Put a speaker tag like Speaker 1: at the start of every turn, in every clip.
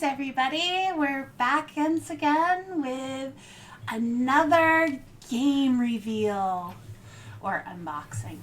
Speaker 1: Greetings, everybody. We're back once again with another game reveal or unboxing.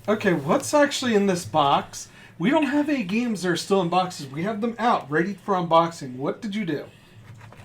Speaker 2: Okay, what's actually in this box? We don't have any games that are still in boxes. We have them out, ready for unboxing. What did you do?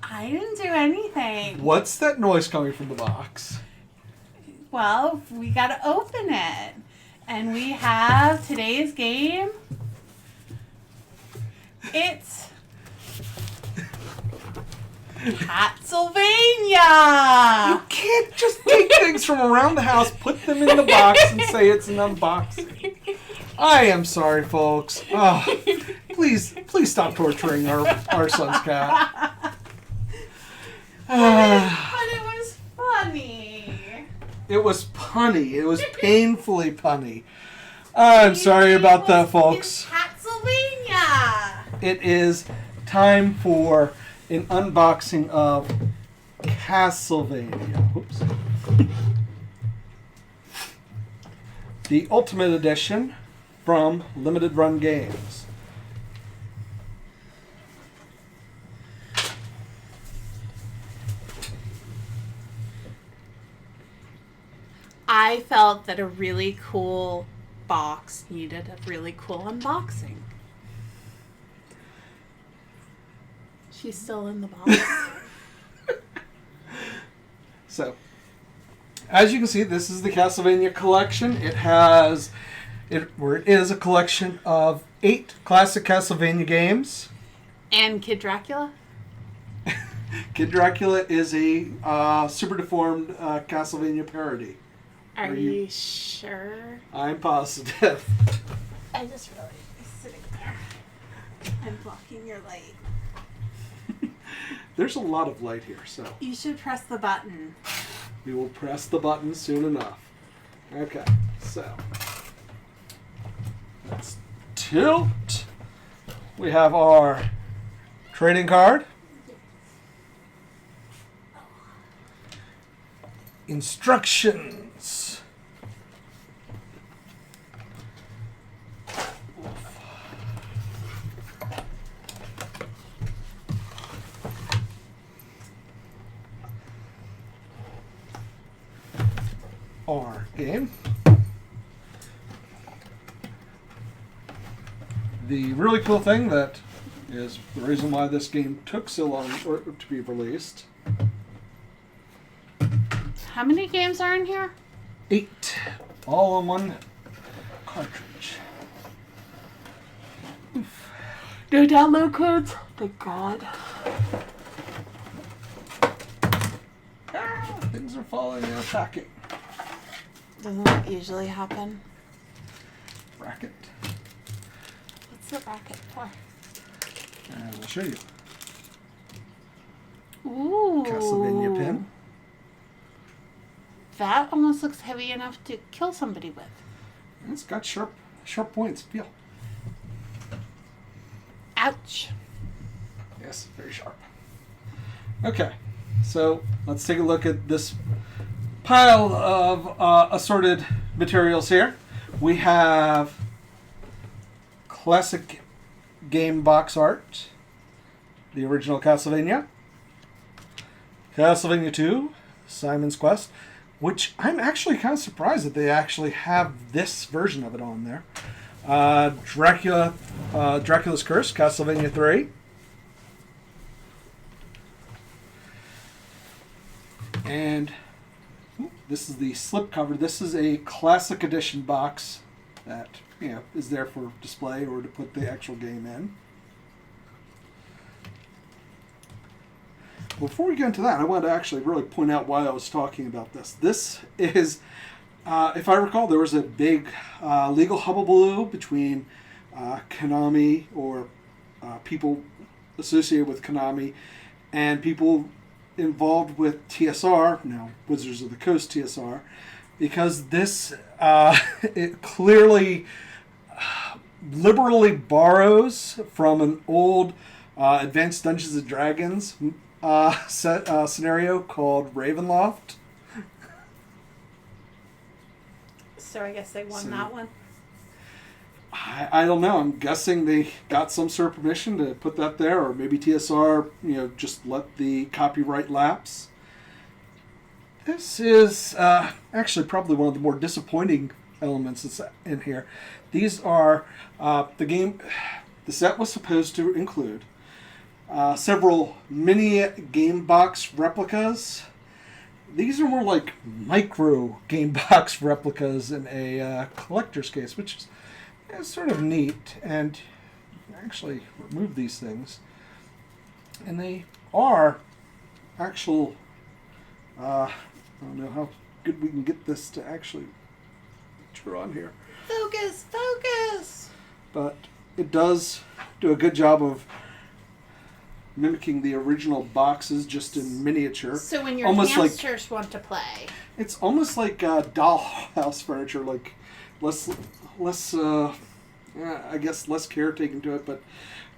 Speaker 1: I didn't do anything.
Speaker 2: What's that noise coming from the box?
Speaker 1: Well, we got to open it. And we have today's game. It's Castlevania!
Speaker 2: You can't just take things from around the house, put them in the box, and say it's an unboxing. I am sorry, folks. Oh, please stop torturing our son's cat.
Speaker 1: But it was funny.
Speaker 2: It was punny. It was painfully punny. I'm sorry about that, folks.
Speaker 1: It's Castlevania!
Speaker 2: It is time for an unboxing of Castlevania. Oops. The Ultimate Edition from Limited Run Games.
Speaker 1: I felt that a really cool box needed a really cool unboxing. She's still in the box.
Speaker 2: So, as you can see, this is the Castlevania Collection. It is a collection of 8 classic Castlevania games.
Speaker 1: And Kid Dracula?
Speaker 2: Kid Dracula is a super deformed Castlevania parody.
Speaker 1: Are you sure?
Speaker 2: I'm positive.
Speaker 1: I just really sitting there. I'm blocking your light.
Speaker 2: There's a lot of light here, so
Speaker 1: You should press the button.
Speaker 2: we will press the button soon enough. Okay, so let's tilt. We have our trading card. Instructions. Our game. The really cool thing that is the reason why this game took so long to be released.
Speaker 1: How many games are in here?
Speaker 2: 8, all in one cartridge. Oof.
Speaker 1: No download codes? Thank God.
Speaker 2: Things are falling in a packet.
Speaker 1: Doesn't that usually happen?
Speaker 2: Bracket.
Speaker 1: What's the bracket for?
Speaker 2: And we'll show you.
Speaker 1: Ooh.
Speaker 2: Castlevania pin.
Speaker 1: That almost looks heavy enough to kill somebody with.
Speaker 2: And it's got sharp points. Feel.
Speaker 1: Ouch.
Speaker 2: Yes, very sharp. Okay, so let's take a look at this pile of assorted materials here. We have classic game box art, the original Castlevania, Castlevania 2, Simon's Quest, which I'm actually kind of surprised that they actually have this version of it on there. Dracula's Curse, Castlevania 3. And this is the slipcover. This is a classic edition box that is there for display or to put the actual game in. Before we get into that, I want to actually really point out why I was talking about this. This is, if I recall, there was a big legal hullabaloo between Konami or people associated with Konami and people involved with TSR, now Wizards of the Coast TSR, because this it clearly liberally borrows from an old Advanced Dungeons and Dragons scenario called Ravenloft.
Speaker 1: So I guess they won that one.
Speaker 2: I don't know. I'm guessing they got some sort of permission to put that there, or maybe TSR, just let the copyright lapse. This is actually probably one of the more disappointing elements that's in here. These are the game. The set was supposed to include several mini game box replicas. These are more like micro game box replicas in a collector's case, which is sort of neat. And you can actually remove these things, and they are actual. I don't know how good we can get this to actually turn on here.
Speaker 1: Focus, focus!
Speaker 2: But it does do a good job of mimicking the original boxes, just in miniature.
Speaker 1: So when your
Speaker 2: almost
Speaker 1: hamsters want to play.
Speaker 2: It's almost like dollhouse furniture, like less, I guess less care taken to it, but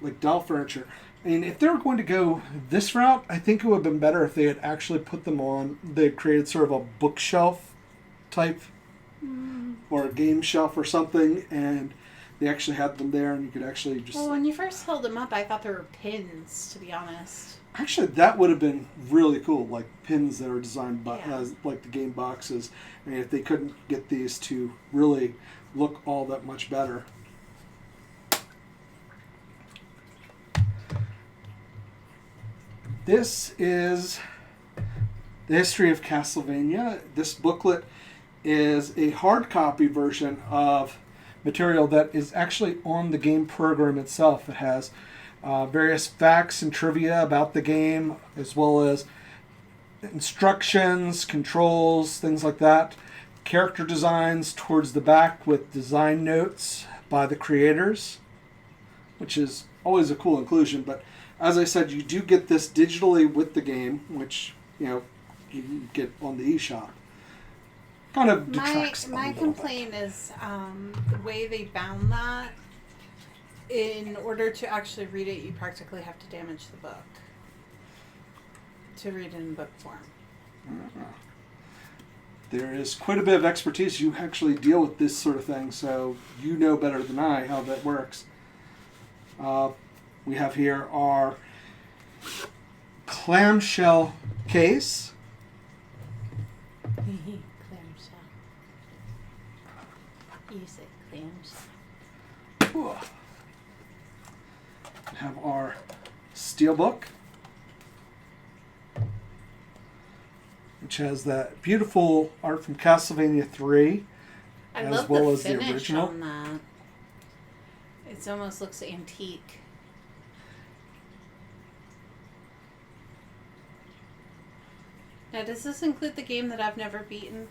Speaker 2: like doll furniture. I mean, if they were going to go this route, I think it would have been better if they had actually put them on. They had created sort of a bookshelf type or a game shelf or something, and they actually had them there, and you could actually just...
Speaker 1: Well, when you first held them up, I thought they were pins, to be honest.
Speaker 2: Actually, that would have been really cool, like pins that are designed by,
Speaker 1: Yeah.
Speaker 2: like the game boxes. I mean, if they couldn't get these to really look all that much better. This is the history of Castlevania. This booklet is a hard copy version of material that is actually on the game program itself. It has various facts and trivia about the game, as well as instructions, controls, things like that. Character designs towards the back with design notes by the creators, which is always a cool inclusion. But as I said, you do get this digitally with the game, which you can get on the eShop. Kind of detracts
Speaker 1: My complaint is the way they bound that. In order to actually read it, you practically have to damage the book to read it in book form.
Speaker 2: There is quite a bit of expertise. You actually deal with this sort of thing, so you know better than I how that works. We have here our clamshell case.
Speaker 1: Clamshell. You say clamshell.
Speaker 2: Ooh. We have our steelbook, which has that beautiful art from Castlevania 3,
Speaker 1: I
Speaker 2: as
Speaker 1: love
Speaker 2: well
Speaker 1: the
Speaker 2: as the
Speaker 1: finish
Speaker 2: original.
Speaker 1: on that. It almost looks antique. Now, does this include the game that I've never beaten?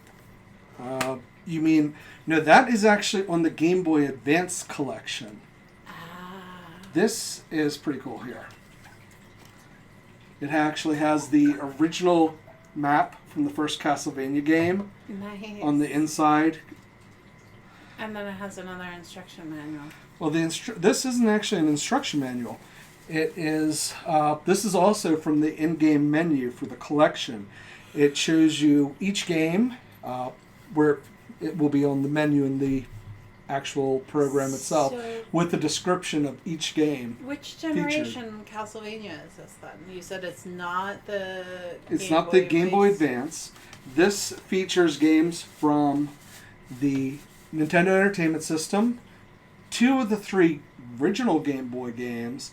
Speaker 2: You mean, no, that is actually on the Game Boy Advance collection.
Speaker 1: Ah.
Speaker 2: This is pretty cool here. It actually has the original map from the first Castlevania game
Speaker 1: Nice.
Speaker 2: on the inside.
Speaker 1: And then it has another instruction manual.
Speaker 2: Well, this isn't actually an instruction manual. It is. This is also from the in-game menu for the collection. It shows you each game, where it will be on the menu in the actual program itself,
Speaker 1: So-
Speaker 2: with the description of each game.
Speaker 1: Which generation Castlevania is this then? You said it's not the
Speaker 2: It's
Speaker 1: Game
Speaker 2: not
Speaker 1: Boy
Speaker 2: the Game Boy
Speaker 1: Advance.
Speaker 2: Advance. This features games from the Nintendo Entertainment System, 2 of the 3 original Game Boy games,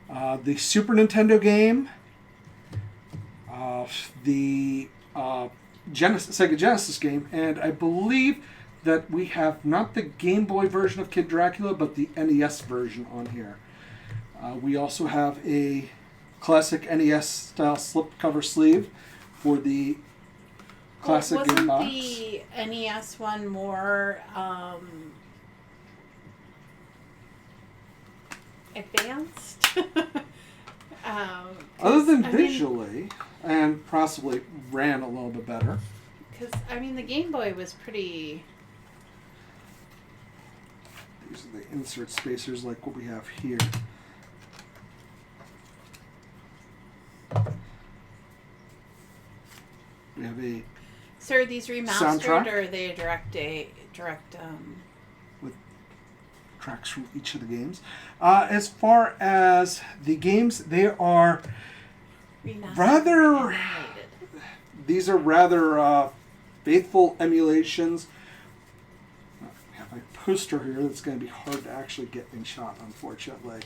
Speaker 2: the Super Nintendo game, the Sega Genesis game, and I believe that we have not the Game Boy version of Kid Dracula, but the NES version on here. We also have a classic NES style slipcover sleeve for the classic
Speaker 1: wasn't
Speaker 2: game box.
Speaker 1: the NES one more advanced?
Speaker 2: Other than visually, and possibly ran a little bit better.
Speaker 1: Because, the Game Boy was pretty...
Speaker 2: These are the insert spacers like what we have here. We have a
Speaker 1: So are these remastered
Speaker 2: Soundtrack?
Speaker 1: or are they a direct
Speaker 2: with soundtracks from each of the games. As far as the games, they are rather... These are rather faithful emulations. I have a poster here that's going to be hard to actually get in shot, unfortunately.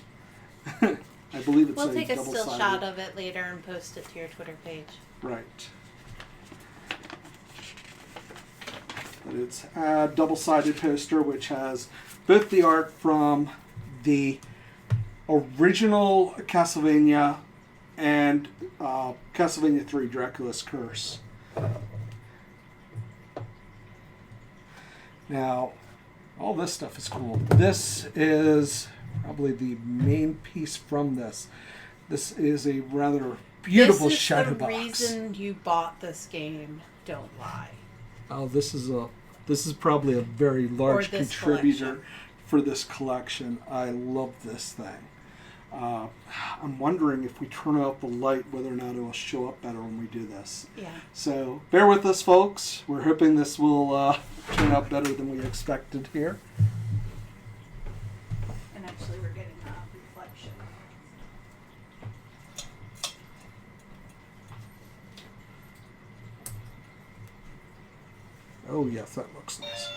Speaker 2: I believe it's
Speaker 1: We'll
Speaker 2: a
Speaker 1: take a
Speaker 2: double-sided.
Speaker 1: still shot of it later and post it to your Twitter page.
Speaker 2: Right. But it's a double-sided poster which has both the art from the original Castlevania and Castlevania 3 Dracula's Curse. Now, all this stuff is cool. This is probably the main piece from this. This is a rather beautiful shadow box.
Speaker 1: This is the reason you bought this game. Don't lie.
Speaker 2: Oh, this is probably a very large contributor
Speaker 1: collection.
Speaker 2: For this collection. I love this thing. I'm wondering if we turn out the light, whether or not it will show up better when we do this.
Speaker 1: Yeah.
Speaker 2: So bear with us, folks. We're hoping this will turn out better than we expected here.
Speaker 1: And actually, we're getting a reflection.
Speaker 2: Oh yes, that looks nice.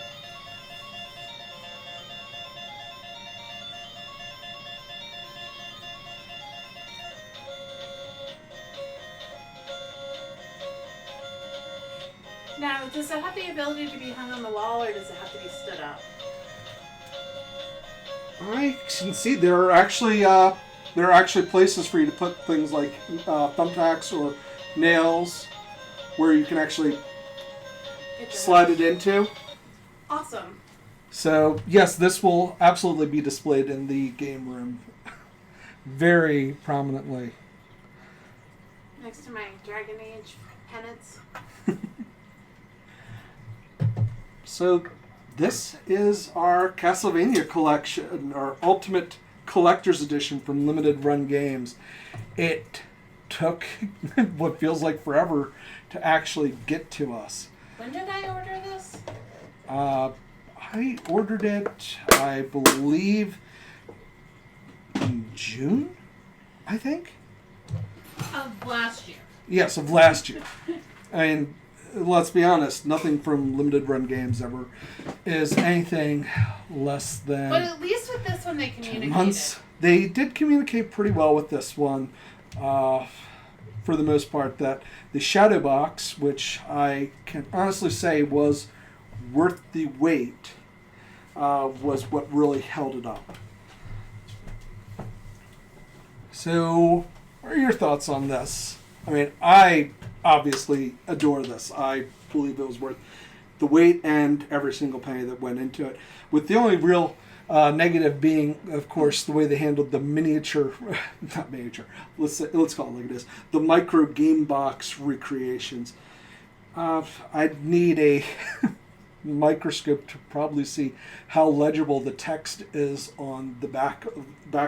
Speaker 1: Now, does it have the ability to be hung on the wall, or does it have to be stood up?
Speaker 2: I can see there are actually places for you to put things like thumbtacks or nails, where you can actually slide it into.
Speaker 1: Awesome.
Speaker 2: So yes, this will absolutely be displayed in the game room, very prominently.
Speaker 1: Next to my Dragon Age pennants.
Speaker 2: So this is our Castlevania collection, our Ultimate Collector's Edition from Limited Run Games. It took what feels like forever to actually get to us.
Speaker 1: When did I order this?
Speaker 2: I ordered it, I believe, in June, I think?
Speaker 1: Of last year.
Speaker 2: Yes, of last year. And let's be honest, nothing from Limited Run Games ever is anything less than...
Speaker 1: But at least with this one they communicated.
Speaker 2: Months. They did communicate pretty well with this one, for the most part, that the shadow box, which I can honestly say was worth the wait, was what really held it up. So, what are your thoughts on this? I mean, I obviously adore this. I believe it was worth the wait and every single penny that went into it. With the only real negative being, of course, the way they handled the miniature, not miniature, let's call it like it is, the micro game box recreations. I'd need a microscope to probably see how legible the text is on the back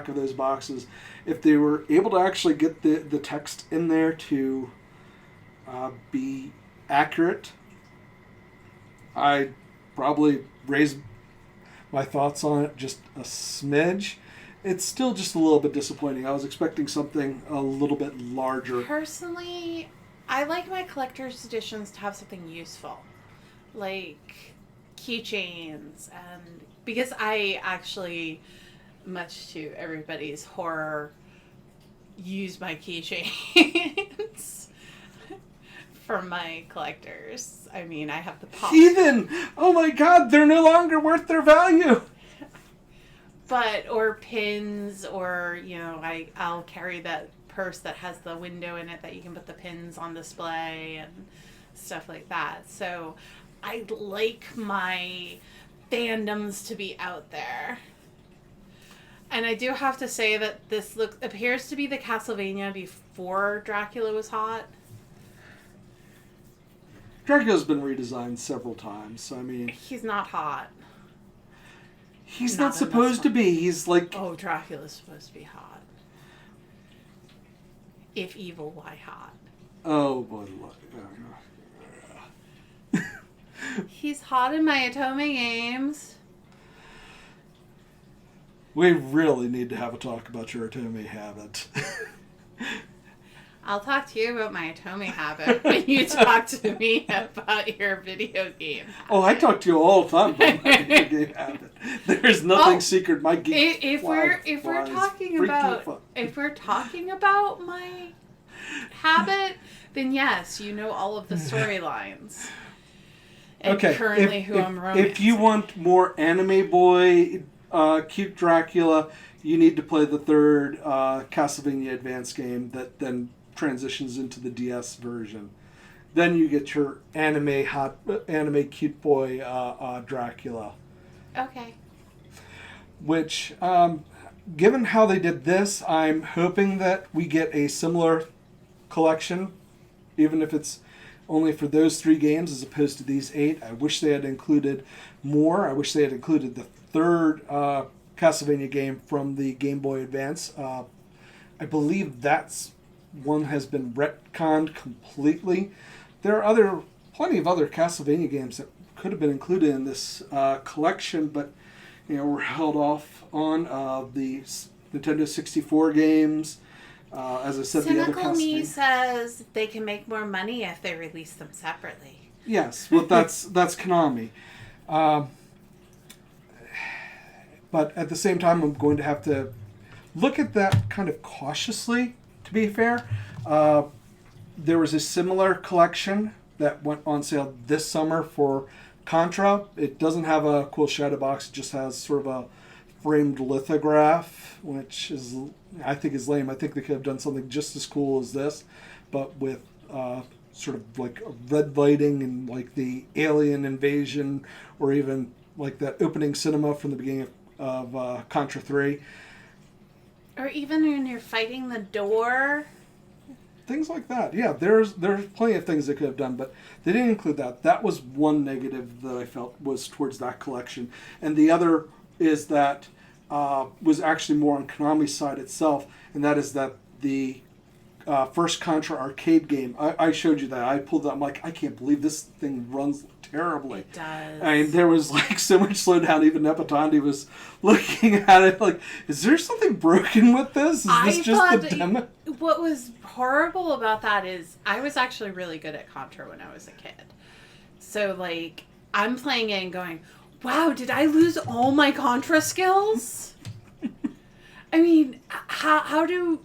Speaker 2: of those boxes. If they were able to actually get the text in there to be accurate, I'd probably raise my thoughts on it just a smidge. It's still just a little bit disappointing. I was expecting something a little bit larger.
Speaker 1: Personally, I like my collector's editions to have something useful. Like keychains, and because I actually, much to everybody's horror, use my keychains for my collectors. I mean, I have the pop.
Speaker 2: Heathen! Oh my god, they're no longer worth their value!
Speaker 1: Or pins, or, I'll carry that purse that has the window in it that you can put the pins on display and stuff like that. So I'd like my fandoms to be out there. And I do have to say that this appears to be the Castlevania before Dracula was hot.
Speaker 2: Dracula's been redesigned several times, so I mean...
Speaker 1: He's not hot.
Speaker 2: He's not supposed to be. He's like...
Speaker 1: Oh, Dracula's supposed to be hot. If evil, why hot?
Speaker 2: Oh, boy.
Speaker 1: He's hot in my Otome games.
Speaker 2: We really need to have a talk about your Otome habit.
Speaker 1: I'll talk to you about my Otome habit when you talk to me about your video game habit.
Speaker 2: Oh, I talk to you all the time about my video game habit. There's nothing secret. My geek
Speaker 1: if we're talking about my habit, then yes, you know all of the storylines. And
Speaker 2: okay,
Speaker 1: currently who I'm romancing.
Speaker 2: If you want more anime boy, cute Dracula, you need to play the third Castlevania Advance game that then transitions into the DS version. Then you get your anime cute boy Dracula.
Speaker 1: Okay.
Speaker 2: Which, given how they did this, I'm hoping that we get a similar collection, even if it's only for those 3 games as opposed to these 8. I wish they had included more. I wish they had included the third Castlevania game from the Game Boy Advance. I believe that's one has been retconned completely. There are plenty of other Castlevania games that could have been included in this collection, but we're held off on the Nintendo 64 games. As I said, the other
Speaker 1: Cynical me says they can make more money if they release them separately.
Speaker 2: Yes, well, that's Konami. But at the same time, I'm going to have to look at that kind of cautiously, to be fair. There was a similar collection that went on sale this summer for Contra. It doesn't have a cool shadow box. It just has sort of a framed lithograph, which I think is lame. I think they could have done something just as cool as this, but with sort of like red lighting and like the alien invasion, or even like that opening cinema from the beginning of Contra 3.
Speaker 1: Or even when you're fighting the door.
Speaker 2: Things like that. Yeah, there's plenty of things they could have done, but they didn't include that. That was one negative that I felt was towards that collection. And the other is that was actually more on Konami's side itself, and that is that the first Contra arcade game, I showed you that. I pulled it up. I'm like, I can't believe this thing runs terribly.
Speaker 1: It does.
Speaker 2: I mean, there was like so much slowdown. Even Nepatandi was looking at it like, is there something broken with this? Is this just the demo?
Speaker 1: What was horrible about that is I was actually really good at Contra when I was a kid. So, like, I'm playing it and going, wow, did I lose all my Contra skills? I mean, how do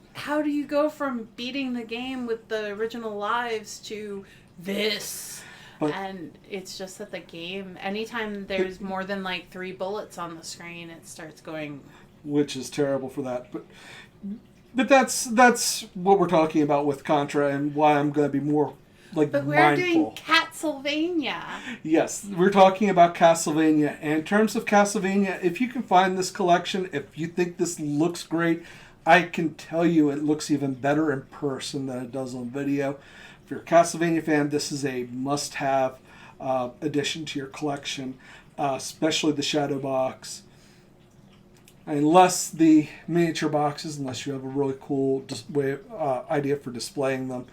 Speaker 1: you go from beating the game with the original lives to this? And it's just that the game, anytime there's more than like 3 bullets on the screen, it starts going.
Speaker 2: Which is terrible for that. But that's what we're talking about with Contra, and why I'm going to be more
Speaker 1: But we're
Speaker 2: mindful.
Speaker 1: doing Castlevania.
Speaker 2: Yes, we're talking about Castlevania. And in terms of Castlevania, if you can find this collection, if you think this looks great, I can tell you it looks even better in person than it does on video. If you're a Castlevania fan, this is a must-have addition to your collection, especially the shadow box. Unless the miniature boxes, unless you have a really cool idea for displaying them.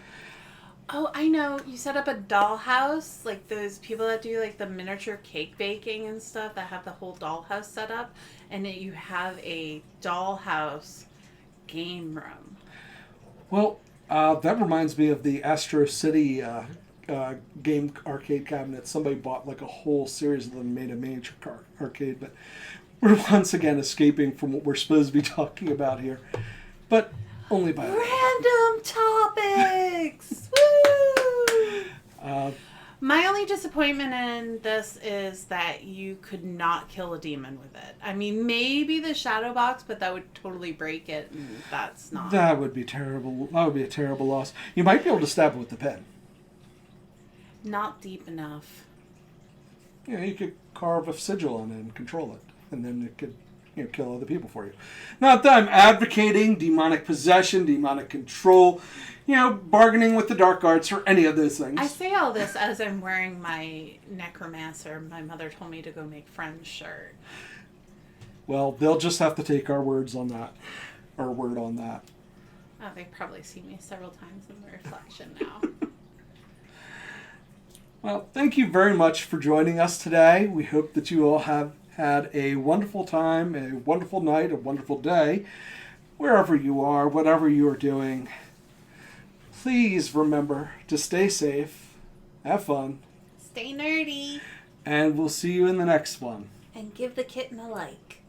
Speaker 1: Oh, I know. You set up a dollhouse, like those people that do like the miniature cake baking and stuff that have the whole dollhouse set up, and that you have a dollhouse game room.
Speaker 2: Well, that reminds me of the Astro City game arcade cabinet. Somebody bought like a whole series of them and made a miniature arcade, but we're once again escaping from what we're supposed to be talking about here. But only by
Speaker 1: random topics. Woo! My only disappointment in this is that you could not kill a demon with it. I mean, maybe the shadow box, but that would totally break it, and that's not.
Speaker 2: That would be terrible. That would be a terrible loss. You might be able to stab it with the pen.
Speaker 1: Not deep enough.
Speaker 2: Yeah, you could carve a sigil on it and control it, and then it could kill other people for you. Not that I'm advocating demonic possession, demonic control, bargaining with the dark arts or any of those things.
Speaker 1: I say all this as I'm wearing my necromancer. My mother told me to go make friends shirt.
Speaker 2: Well, they'll just have to take our words on that, our word on that.
Speaker 1: Oh, they've probably seen me several times in the reflection now.
Speaker 2: Well, thank you very much for joining us today. We hope that you all have had a wonderful time, a wonderful night, a wonderful day, wherever you are, whatever you are doing. Please remember to stay safe, have fun,
Speaker 1: Stay nerdy.
Speaker 2: and we'll see you in the next one.
Speaker 1: And give the kitten a like.